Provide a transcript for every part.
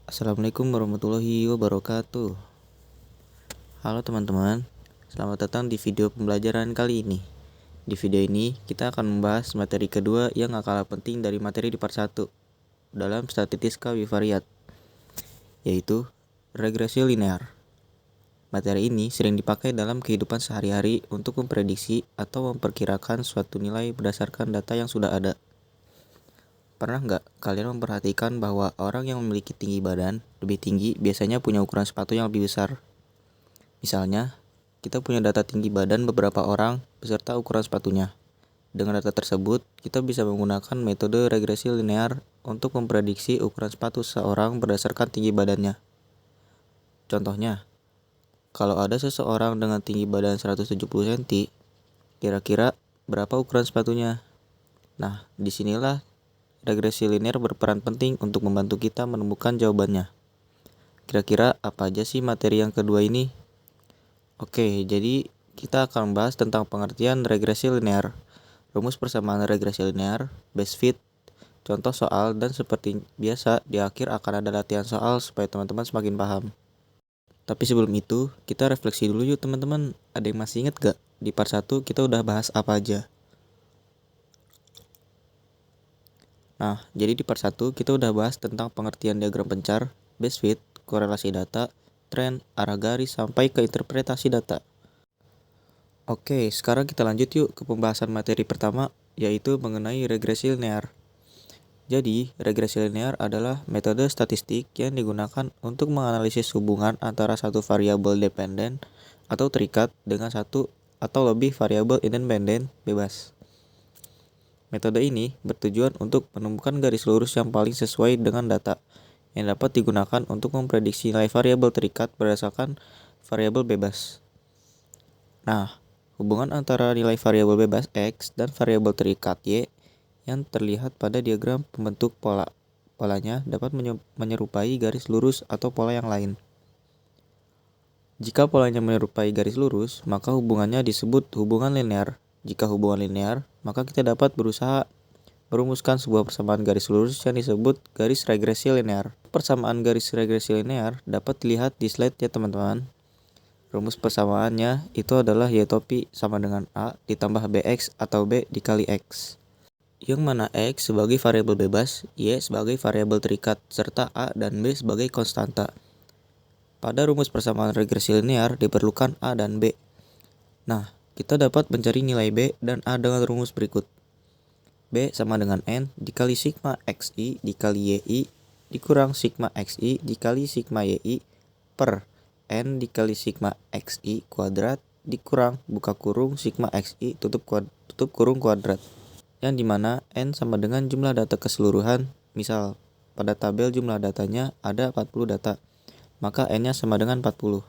Assalamualaikum warahmatullahi wabarakatuh. Halo teman-teman, selamat datang di video pembelajaran kali ini. Di video ini kita akan membahas materi kedua yang gak kalah penting dari materi di part 1 dalam statistika bivariat, yaitu regresi linear. Materi ini sering dipakai dalam kehidupan sehari-hari untuk memprediksi atau memperkirakan suatu nilai berdasarkan data yang sudah ada. Pernah nggak kalian memperhatikan bahwa orang yang memiliki tinggi badan lebih tinggi biasanya punya ukuran sepatu yang lebih besar? Misalnya, kita punya data tinggi badan beberapa orang beserta ukuran sepatunya. Dengan data tersebut, kita bisa menggunakan metode regresi linear untuk memprediksi ukuran sepatu seseorang berdasarkan tinggi badannya. Contohnya, kalau ada seseorang dengan tinggi badan 170 cm, kira-kira berapa ukuran sepatunya? Nah, disinilah regresi linear berperan penting untuk membantu kita menemukan jawabannya. Kira-kira apa aja sih materi yang kedua ini? Oke, jadi kita akan membahas tentang pengertian regresi linear, rumus persamaan regresi linear, best fit, contoh soal, dan seperti biasa di akhir akan ada latihan soal supaya teman-teman semakin paham. Tapi sebelum itu, kita refleksi dulu yuk teman-teman. Ada yang masih ingat gak? Di part 1 kita udah bahas apa aja? Nah, jadi di part 1 kita udah bahas tentang pengertian diagram pencar, best fit, korelasi data, tren, arah garis, sampai ke interpretasi data. Oke, sekarang kita lanjut yuk ke pembahasan materi pertama, yaitu mengenai regresi linear. Jadi, regresi linear adalah metode statistik yang digunakan untuk menganalisis hubungan antara satu variabel dependen atau terikat dengan satu atau lebih variabel independen bebas. Metode ini bertujuan untuk menemukan garis lurus yang paling sesuai dengan data yang dapat digunakan untuk memprediksi nilai variabel terikat berdasarkan variabel bebas. Nah, hubungan antara nilai variabel bebas X dan variabel terikat Y yang terlihat pada diagram pembentuk pola. Polanya dapat menyerupai garis lurus atau pola yang lain. Jika polanya menyerupai garis lurus, maka hubungannya disebut hubungan linear. Jika hubungan linear, maka kita dapat berusaha merumuskan sebuah persamaan garis lurus yang disebut garis regresi linear. Persamaan garis regresi linear dapat dilihat di slide ya teman-teman. Rumus persamaannya itu adalah Y topi sama dengan A ditambah BX atau B dikali X. Yang mana X sebagai variabel bebas, Y sebagai variabel terikat, serta A dan B sebagai konstanta. Pada rumus persamaan regresi linear diperlukan A dan B. Nah, kita dapat mencari nilai B dan A dengan rumus berikut. B sama dengan N dikali sigma XI dikali YI dikurang sigma XI dikali sigma YI per N dikali sigma XI kuadrat dikurang buka kurung sigma XI tutup kurung kuadrat. Yang dimana N sama dengan jumlah data keseluruhan. Misal, pada tabel jumlah datanya ada 40 data, maka N-nya sama dengan 40.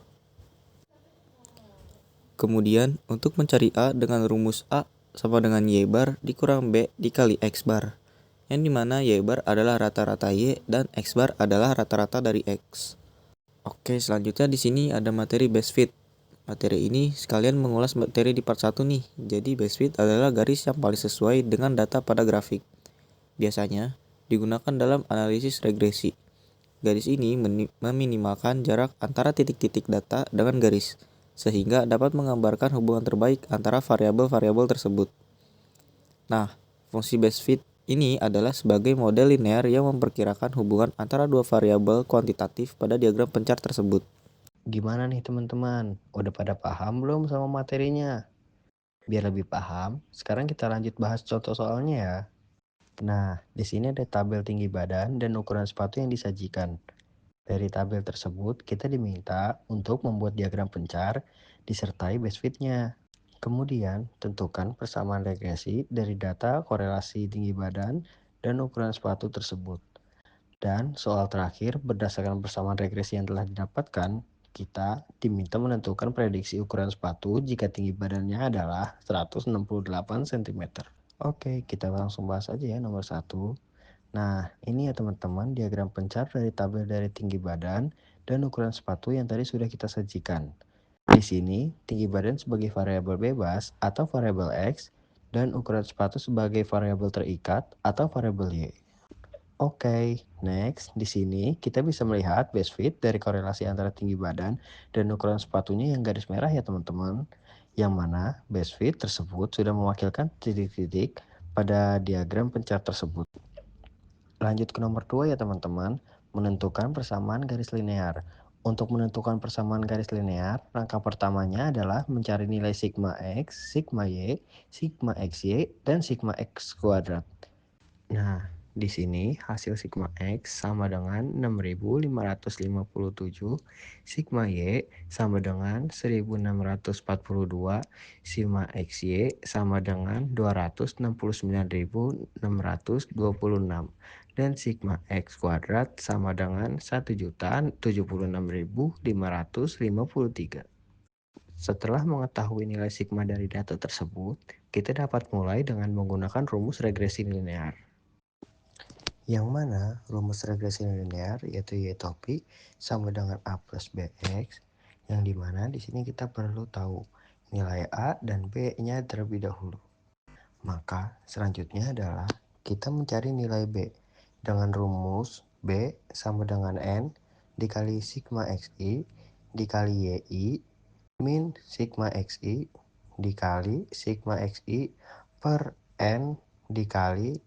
Kemudian, untuk mencari A dengan rumus A sama dengan Y bar dikurang B dikali X bar, yang dimana Y bar adalah rata-rata Y dan X bar adalah rata-rata dari X. Oke, selanjutnya di sini ada materi best fit. Materi ini sekalian mengulas materi di part 1 nih. Jadi best fit adalah garis yang paling sesuai dengan data pada grafik. Biasanya digunakan dalam analisis regresi. Garis ini meminimalkan jarak antara titik-titik data dengan garis, sehingga dapat menggambarkan hubungan terbaik antara variabel-variabel tersebut. Nah, fungsi best fit ini adalah sebagai model linear yang memperkirakan hubungan antara dua variabel kuantitatif pada diagram pencar tersebut. Gimana nih teman-teman? Udah pada paham belum sama materinya? Biar lebih paham, sekarang kita lanjut bahas contoh soalnya ya. Nah, di sini ada tabel tinggi badan dan ukuran sepatu yang disajikan. Dari tabel tersebut, kita diminta untuk membuat diagram pencar disertai best fit-nya. Kemudian, tentukan persamaan regresi dari data korelasi tinggi badan dan ukuran sepatu tersebut. Dan soal terakhir, berdasarkan persamaan regresi yang telah didapatkan, kita diminta menentukan prediksi ukuran sepatu jika tinggi badannya adalah 168 cm. Oke, kita langsung bahas aja ya nomor 1. Nah, ini ya teman-teman diagram pencar dari tabel dari tinggi badan dan ukuran sepatu yang tadi sudah kita sajikan. Di sini, tinggi badan sebagai variabel bebas atau variabel X dan ukuran sepatu sebagai variabel terikat atau variabel Y. Oke, next di sini kita bisa melihat best fit dari korelasi antara tinggi badan dan ukuran sepatunya yang garis merah ya teman-teman. Yang mana best fit tersebut sudah mewakilkan titik-titik pada diagram pencar tersebut. Lanjut ke nomor 2 ya teman-teman, menentukan persamaan garis linear. Untuk menentukan persamaan garis linear, langkah pertamanya adalah mencari nilai sigma X, sigma Y, sigma XY, dan sigma X kuadrat. Nah, di sini hasil sigma X sama dengan 6.557, sigma Y sama dengan 1.642, sigma XY sama dengan 269.626, dan sigma X kuadrat sama dengan 1.076.553. Setelah mengetahui nilai sigma dari data tersebut, kita dapat mulai dengan menggunakan rumus regresi linear. Yang mana rumus regresi linear yaitu Y topi sama dengan A plus BX, yang dimana di sini kita perlu tahu nilai A dan B-nya terlebih dahulu. Maka selanjutnya adalah kita mencari nilai B dengan rumus B sama dengan N dikali sigma XI dikali YI min sigma XI dikali sigma XI per N dikali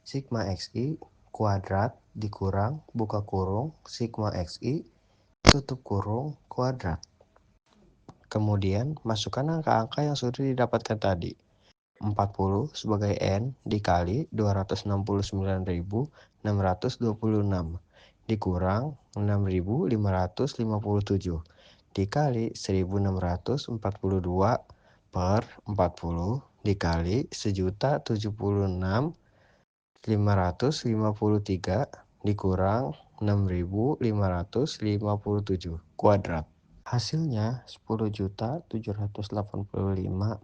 sigma XI kuadrat dikurang buka kurung sigma XI tutup kurung kuadrat. Kemudian masukkan angka-angka yang sudah didapatkan tadi. 40 sebagai N dikali 269.626 dikurang 6.557 dikali 1.642 per 40 dikali 1.076.553 dikurang 6.557 kuadrat. Hasilnya 10.785.40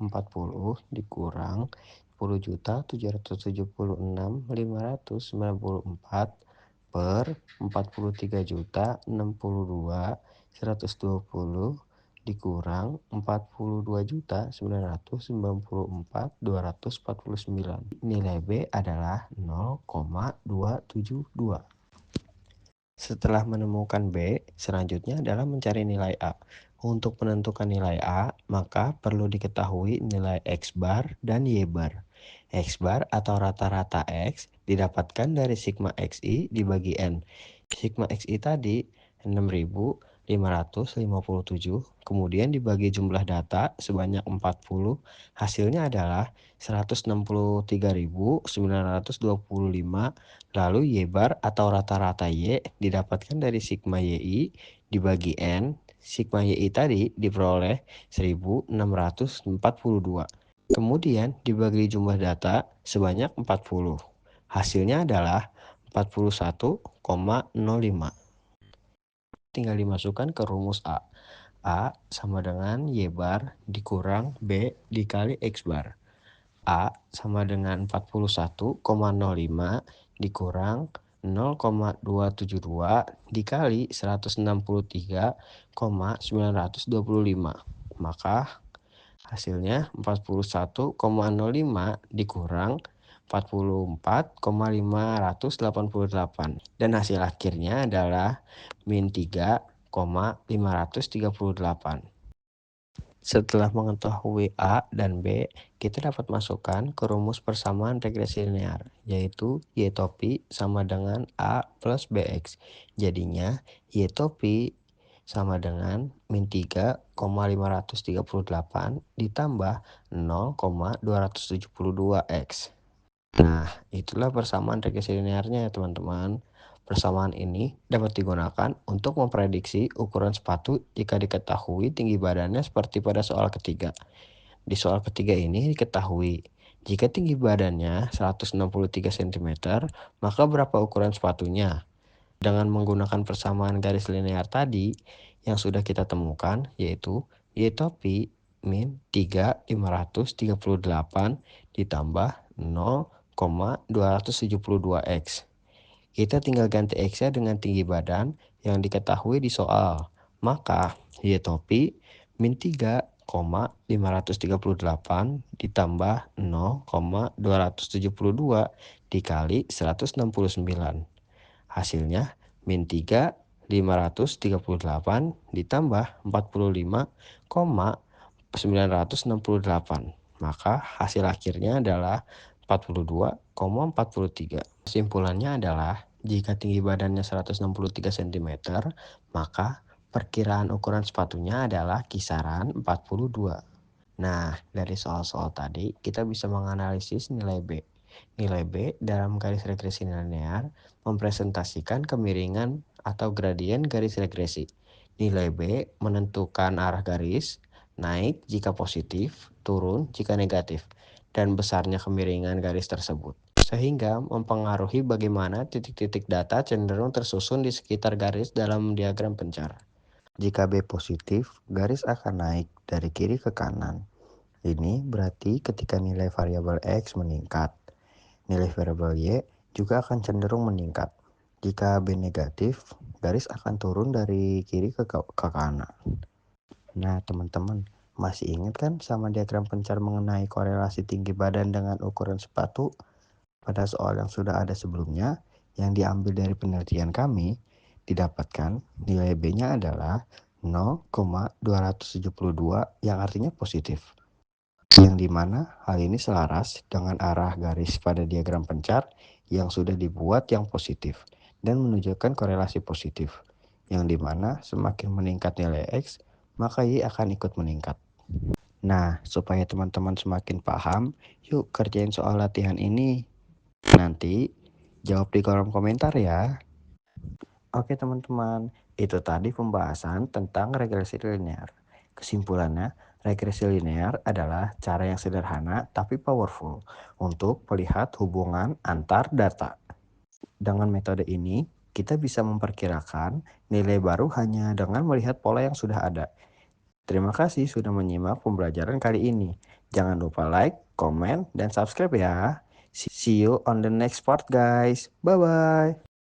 dikurang 10.776.594 per 43.062.120 dikurang 42.994.249. Nilai B adalah 0,272. Setelah menemukan B, selanjutnya adalah mencari nilai A. Untuk menentukan nilai A, maka perlu diketahui nilai X bar dan Y bar. X bar atau rata-rata X didapatkan dari sigma XI dibagi N. Sigma XI tadi 6.557, kemudian dibagi jumlah data sebanyak 40, hasilnya adalah 163.925. Lalu Y bar atau rata-rata Y didapatkan dari sigma YI dibagi N. Sigma YI tadi diperoleh 1642. Kemudian dibagi jumlah data sebanyak 40. Hasilnya adalah 41,05. Tinggal dimasukkan ke rumus A. A sama dengan Y bar dikurang B dikali X bar. A sama dengan 41,05 dikurang 0,272 dikali 163,925. Maka hasilnya 41,05 dikurang 44,588. Dan hasil akhirnya adalah min 3,538. Setelah mengetahui A dan B, kita dapat masukkan ke rumus persamaan regresi linear, yaitu Y topi sama dengan A plus BX. Jadinya Y topi sama dengan min 3,538 ditambah 0,272X. Nah, itulah persamaan regresi linearnya ya teman-teman. Persamaan ini dapat digunakan untuk memprediksi ukuran sepatu jika diketahui tinggi badannya seperti pada soal ketiga. Di soal ketiga ini diketahui, jika tinggi badannya 163 cm, maka berapa ukuran sepatunya? Dengan menggunakan persamaan garis linear tadi yang sudah kita temukan, yaitu Y topi min 3.538 ditambah 0,272X. Kita tinggal ganti X-nya dengan tinggi badan yang diketahui di soal. Maka Y topi min 3,538 ditambah 0,272 dikali 169. Hasilnya min 3.538 ditambah 45,968. Maka hasil akhirnya adalah 42,43. Kesimpulannya adalah jika tinggi badannya 163 cm, maka perkiraan ukuran sepatunya adalah kisaran 42. Nah, dari soal-soal tadi kita bisa menganalisis nilai B. Nilai B dalam garis regresi linear mempresentasikan kemiringan atau gradien garis regresi. Nilai B menentukan arah garis, naik jika positif, turun jika negatif, dan besarnya kemiringan garis tersebut. Sehingga mempengaruhi bagaimana titik-titik data cenderung tersusun di sekitar garis dalam diagram pencar. Jika B positif, garis akan naik dari kiri ke kanan. Ini berarti ketika nilai variabel X meningkat, nilai variabel Y juga akan cenderung meningkat. Jika B negatif, garis akan turun dari kiri ke kanan. Nah, teman-teman, masih ingat kan sama diagram pencar mengenai korelasi tinggi badan dengan ukuran sepatu? Pada soal yang sudah ada sebelumnya, yang diambil dari penelitian kami, didapatkan nilai B-nya adalah 0,272 yang artinya positif. Yang dimana hal ini selaras dengan arah garis pada diagram pencar yang sudah dibuat yang positif dan menunjukkan korelasi positif, yang dimana semakin meningkat nilai X, maka Y akan ikut meningkat. Nah, supaya teman-teman semakin paham, yuk kerjain soal latihan ini. Nanti jawab di kolom komentar ya. Oke teman-teman, itu tadi pembahasan tentang regresi linear. Kesimpulannya, regresi linear adalah cara yang sederhana tapi powerful untuk melihat hubungan antar data. Dengan metode ini, kita bisa memperkirakan nilai baru hanya dengan melihat pola yang sudah ada. Terima kasih sudah menyimak pembelajaran kali ini. Jangan lupa like, comment, dan subscribe ya. See you on the next part guys. Bye-bye.